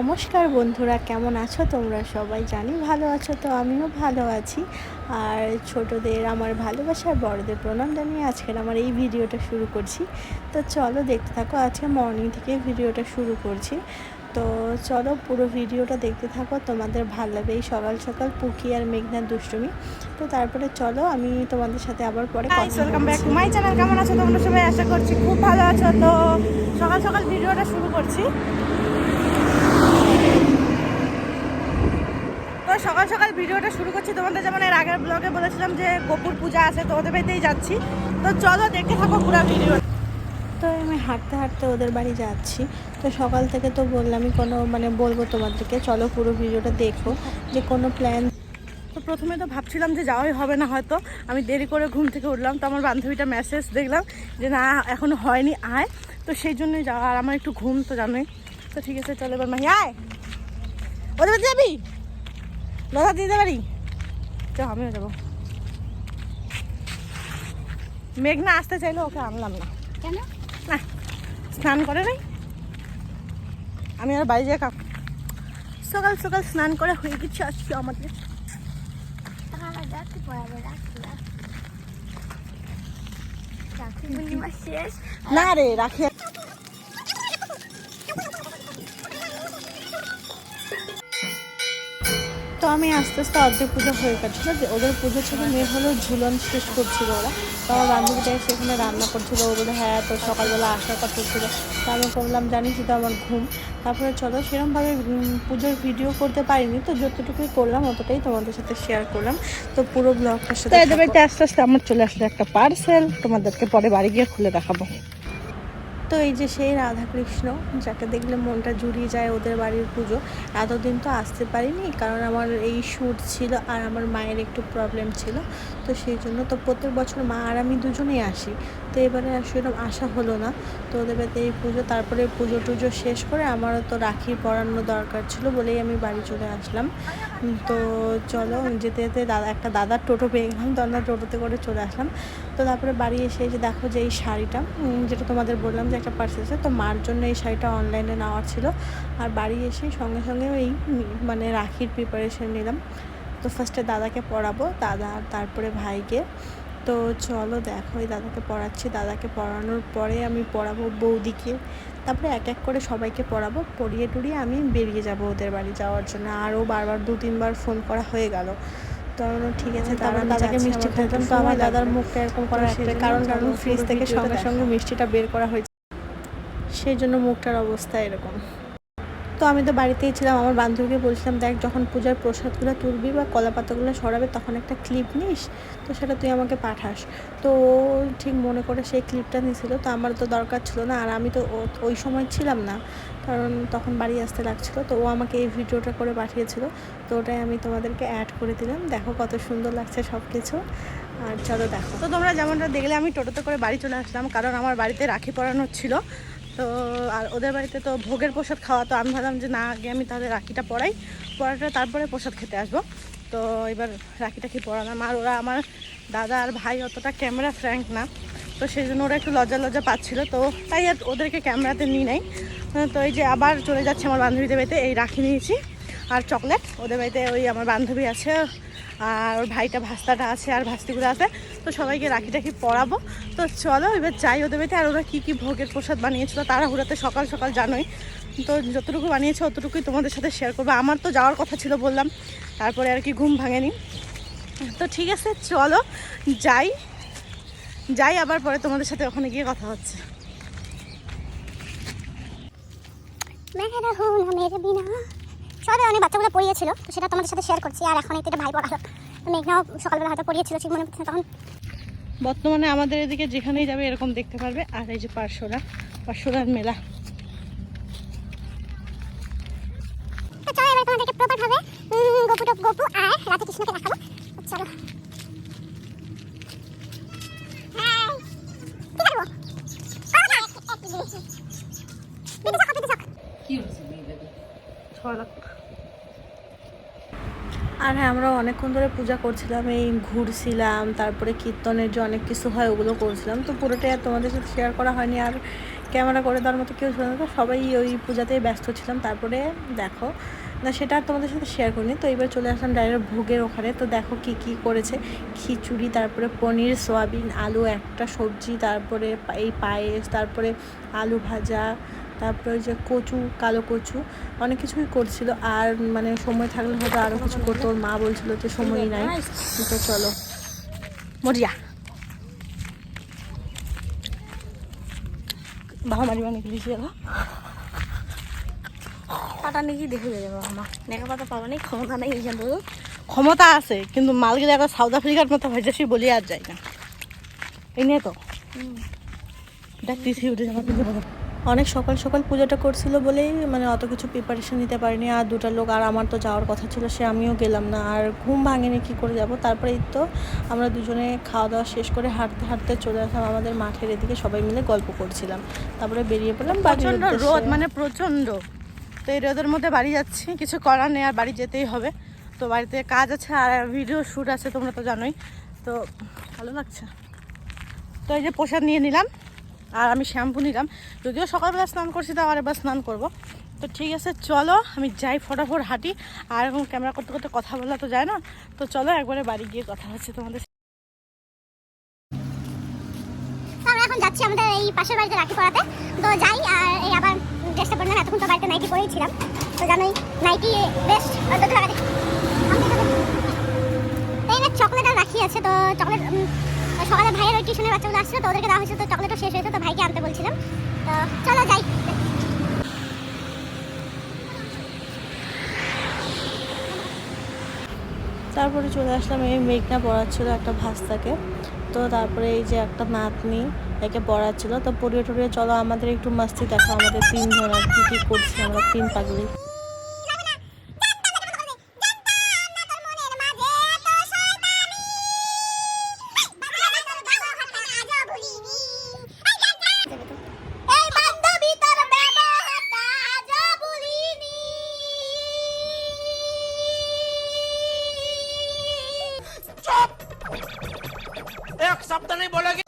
নমস্কার বন্ধুরা, কেমন আছো তোমরা? সবাই জানি ভালো আছো, তো আমিও ভালো আছি। আর ছোটদের আমার ভালোবাসা আর বড়দের প্রণাম জানিয়ে আজকের আমার এই ভিডিওটা শুরু করছি। তো চলো দেখতে থাকো, আজকে মর্নিং থেকে ভিডিওটা শুরু করছি। তো চলো পুরো ভিডিওটা দেখতে থাকো, তোমাদের ভালো লাগবে এই সকাল সকাল পুকি আর মেঘনার দুষ্টুমি। তো তারপরে চলো আমি তোমাদের সাথে আবার পরে welcome back to my channel. কেমন আছো তোমরা সবাই? আশা করছি খুব ভালো আছো। তো সকাল সকাল ভিডিওটা শুরু করছি। তোমাদের যেমন এর আগের ব্লগে বলেছিলাম যে গোপুর পূজা আছে, তো ওদের বাড়িতেই যাচ্ছি। তো চলো দেখতে থাকো পুরো ভিডিও। তো আমি হাঁটতে হাঁটতে ওদের বাড়ি যাচ্ছি। তো সকাল থেকে তো বললামই কোনো বলবো তোমাদেরকে, চলো পুরো ভিডিওটা দেখো যে কোনো প্ল্যান। তো প্রথমে তো ভাবছিলাম যে যাওয়াই হবে না, হয়তো আমি দেরি করে ঘুম থেকে উঠলাম, তো আমার বান্ধবীটা মেসেজ দেখলাম যে না এখনো হয়নি, আয়। তো সেই জন্যই যাওয়া, আর আমার একটু ঘুম তো জানোই। তো ঠিক আছে চলো এবার মাহি আয়। ওদের বাড়ি যাবি? লতা দিতে পারি? তো আমিও যাবো। মেঘনা আসতে চাইলো, ওকে আনলাম না। কেন? না, স্নান করে নাই। আমি আর বাড়ি যাই, সকাল সকাল স্নান করে হয়ে গেছে আজকে আমাদের। না রে রাখি। তো আমি আস্তে আস্তে অর্ধেক পুজো হয়ে গেছিলো, যে ওদের পুজো ছিল, মেয়ে হলো ঝুলন শেষ করছিল ওরা। তো আমার বান্ধবীটা সেখানে রান্না করছিলো, ও বলে হ্যাঁ তো সকালবেলা আসার কথা ছিল। তো আমি বললাম জানিস তো আমার ঘুম। তারপরে চলো সেরকমভাবে পুজোর ভিডিও করতে পারিনি, তো যতটুকুই করলাম অতটাই তোমাদের সাথে শেয়ার করলাম। তো পুরো ব্লগটার সাথে এদের বাড়িতে আস্তে আস্তে আমার চলে আসলো একটা পার্সেল, তোমাদেরকে পরে বাড়ি গিয়ে খুলে দেখাবো। তো এই যে সেই রাধাকৃষ্ণ, যাকে দেখলে মনটা জুড়িয়ে যায়, ওদের বাড়ির পুজো। এতদিন তো আসতে পারিনি, কারণ আমার এই শ্যুট ছিল আর আমার মায়ের একটু প্রবলেম ছিল। তো সেই জন্য তো প্রত্যেক বছর মা আর আমি দুজনেই আসি, তো এবারে সেরকম আসা হলো না। তো ওদের বাড়িতে এই পুজো, তারপরে পুজো টুজো শেষ করে আমারও তো রাখি পরানো দরকার ছিল বলেই আমি বাড়ি চলে আসলাম। তো চলো যেতে যেতে একটা দাদার টোটো পেয়ে গেলাম, তো আমরা টোটোতে করে চলে আসলাম। তো তারপরে বাড়ি এসে যে দেখো যে এই শাড়িটা, যেটা তোমাদের বললাম যে একটা পার্সেল আছে, তো মার জন্য এই শাড়িটা অনলাইনে নেওয়ার ছিল। আর বাড়ি এসে সঙ্গে সঙ্গে এই রাখির প্রিপারেশন নিলাম। তো ফার্স্টে দাদাকে পরাবো, দাদা আর তারপরে ভাইকে। তো চলো দেখো এই দাদাকে পড়াচ্ছি, দাদাকে পড়ানোর পরে আমি পড়াবো বৌদিকে, তারপরে এক এক করে সবাইকে পড়াবো, পড়িয়ে টুড়িয়ে আমি বেরিয়ে যাব ওদের বাড়ি যাওয়ার জন্য। আরও বারবার 2-3 বার ফোন করা হয়ে গেল। তো ঠিক আছে, তারপর দাদাকে মিষ্টি খাইতাম। তো আমার দাদার মুখটা এরকম করার একটা কারণ ফ্রিজ থেকে সঙ্গে সঙ্গে মিষ্টিটা বের করা হয়েছে, সেই জন্য মুখটার অবস্থা এরকম। তো আমি তো বাড়িতেই ছিলাম, আমার বান্ধবীকে বলছিলাম দেখ যখন পূজার প্রসাদগুলো তুলবি বা কলা পাতাগুলো সরাবে তখন একটা ক্লিপ নিস, তো সেটা তুই আমাকে পাঠাস। তো ঠিক মনে করে সেই ক্লিপটা নিয়েছিল, তো আমার তো দরকার ছিল না, আর আমি তো ওই সময় ছিলাম না, কারণ তখন বাড়ি আসতে লাগছিলো। তো ও আমাকে এই ভিডিওটা করে পাঠিয়েছিল, তো ওটাই আমি তোমাদেরকে অ্যাড করে দিলাম। দেখো কত সুন্দর লাগছে সব কিছু। আর চলো দেখো। তো তোমরা যেমনটা দেখলে আমি টোটোতে করে বাড়ি চলে আসলাম, কারণ আমার বাড়িতে রাখি পরানোর ছিল। তো আর ওদের বাড়িতে তো ভোগের প্রসাদ খাওয়া, তো আমি ভাবলাম যে না আগে আমি তাহলে রাখিটা পরাটা তারপরে প্রসাদ খেতে আসবো। তো এবার রাখিটা কি পরালাম, আর ওরা আমার দাদা আর ভাই অতটা ক্যামেরা ফ্র্যাঙ্ক না, তো সেই জন্য ওরা একটু লজ্জা লজ্জা পাচ্ছিলো, তো তাই আর ওদেরকে ক্যামেরাতে নিই নাই। তো এই যে আবার চলে যাচ্ছে আমার বান্ধবীদের বাড়িতে, এই রাখি নিয়েছি আর চকলেট। ওদের বাড়িতে ওই আমার বান্ধবী আছে আর ওর ভাইটা ভাস্তাটা আছে আর ভাস্তিগুলো আছে, তো সবাইকে রাখি টাখি পরাবো। তো চলো এবার যাই ওদের বাড়িতে। আর ওরা কী কী ভোগের প্রসাদ বানিয়েছিল তাড়াহুড়াতে সকাল সকাল জানোই, তো যতটুকু বানিয়েছে অতটুকুই তোমাদের সাথে শেয়ার করবো। আমার তো যাওয়ার কথা ছিল বললাম, তারপরে আর কি ঘুম ভাঙেনি। তো ঠিক আছে চলো যাই আবার পরে তোমাদের সাথে ওখানে গিয়ে কথা হচ্ছে। সবাই অনেক বাচ্চাগুলো পড়িয়েছিল, তো সেটা তোমাদের সাথে শেয়ার করছি। আর এখন এটা ভাই পড়ালো, মেঘনাও সকালবেলা হয়তো পড়িয়েছিল, ঠিক মনে পড়ছে তখন। বর্তমানে আমাদের এদিকে যেখানেই যাবে এরকম দেখতে পারবে। আর এই যে পার্শ্বরার মেলা। তো চলো এবার তোমাদেরকে প্রপার ভাবে গোপু আর রাধাকৃষ্ণকে দেখাবো। চলো আর হ্যাঁ, আমরা অনেকক্ষণ ধরে পূজা করছিলাম, এই ঘুরছিলাম, তারপরে কীর্তনের যে অনেক কিছু হয় ওগুলো করছিলাম। তো পুরোটাই আর তোমাদের সাথে শেয়ার করা হয়নি। আর ক্যামেরা করে দেওয়ার মতো কেউ ছিল না, তো সবাই ওই পূজাতেই ব্যস্ত ছিলাম। তারপরে দেখো না, সেটা আর তোমাদের সাথে শেয়ার করিনি। তো এবার চলে আসলাম ডাইরেক্ট ভোগের ওখানে। তো দেখো কি কি করেছে, খিচুড়ি, তারপরে পনির, সয়াবিন, আলু, একটা সবজি, তারপরে এই পায়েস, তারপরে আলু ভাজা, তারপরে ওই যে কচু, কালো কচু, অনেক কিছুই করছিল। আর মানে সময় থাকলে হয়তো আরও কিছু করতো, ওর মা বলছিল যে সময়ই নাই। তো চলো মরিয়া বাবা মারি মানে কি দিয়েছি কাটা নাকি দেখে যাবে আমার নেকা পাতা পাবা নেই, ক্ষমতা নেই এইখান। ক্ষমতা আছে কিন্তু মালগুলো একটা সাউথ আফ্রিকার মতো হয়েছে বলি আর যায় না। এই নিয়ে তো দেখতেছি উঠে যাওয়া কিন্তু অনেক সকাল সকাল পুজোটা করছিল বলেই মানে অত কিছু প্রিপারেশন নিতে পারিনি। আর দুটা লোক, আর আমার তো যাওয়ার কথা ছিল, সে আমিও গেলাম না। আর ঘুম ভাঙেনি, কী করে যাব। তারপরে এই তো আমরা দুজনে খাওয়া দাওয়া শেষ করে হাঁটতে হাঁটতে চলে আসলাম আমাদের মাঠের এদিকে, সবাই মিলে গল্প করছিলাম। তারপরে বেরিয়ে পড়লাম প্রচণ্ড রোদ, মানে প্রচণ্ড। তো এই রোদের মধ্যে বাড়ি যাচ্ছি, কিছু করার নেই, আর বাড়ি যেতেই হবে। তো বাড়িতে কাজ আছে আর ভিডিও শ্যুট আছে, তোমরা তো জানোই। তো ভালো লাগছে। তো এই যে প্রসাদ নিয়ে নিলাম, আর আমি শ্যাম্পু নিলাম। যদিও সকালবেলা স্নান করছি, তো আবার এবার স্নান করব। তো ঠিক আছে, চলো আমি যাই, ফটাফট হাঁটি। আর এখন ক্যামেরা করতে করতে কথা বলা তো যায় না। তো চলো একবারে বাড়ি গিয়ে কথা হচ্ছে তোমাদের। আমরা এখন যাচ্ছি আমাদের এই পাশের বাড়িতে রাখি পড়াতে। তো যাই, আর এই আবার ড্রেসটা পরলাম। এতক্ষণ তো বাড়িতে নাইটি পরেই ছিলাম, তো জানোই নাইটি বেস্ট। এই না চকলেট আর রাখি আছে, তো চকলেট সকালে ভাইয়ের ওই টিউশনের বাচ্চাগুলো আসছিল, তো ওদেরকে দেওয়া হয়েছে। তো চকলেটও শেষ হয়েছে, তো ভাইকে আনতে বলছিলাম। তো চলো যাই। তারপরে চলে আসলাম, এই মেঘনা পড়াচ্ছিল একটা ভাস্তাকে। তো তারপরে এই যে একটা নাতনি, একে পড়াচ্ছিল। তো পড়িয়ে টড়িয়ে চলো আমাদের একটু মাস্তি দেখো, আমাদের তিনজন আর কি কী করছি আমরা, তিন পাগলি। एक शब्द नहीं बोलोगे।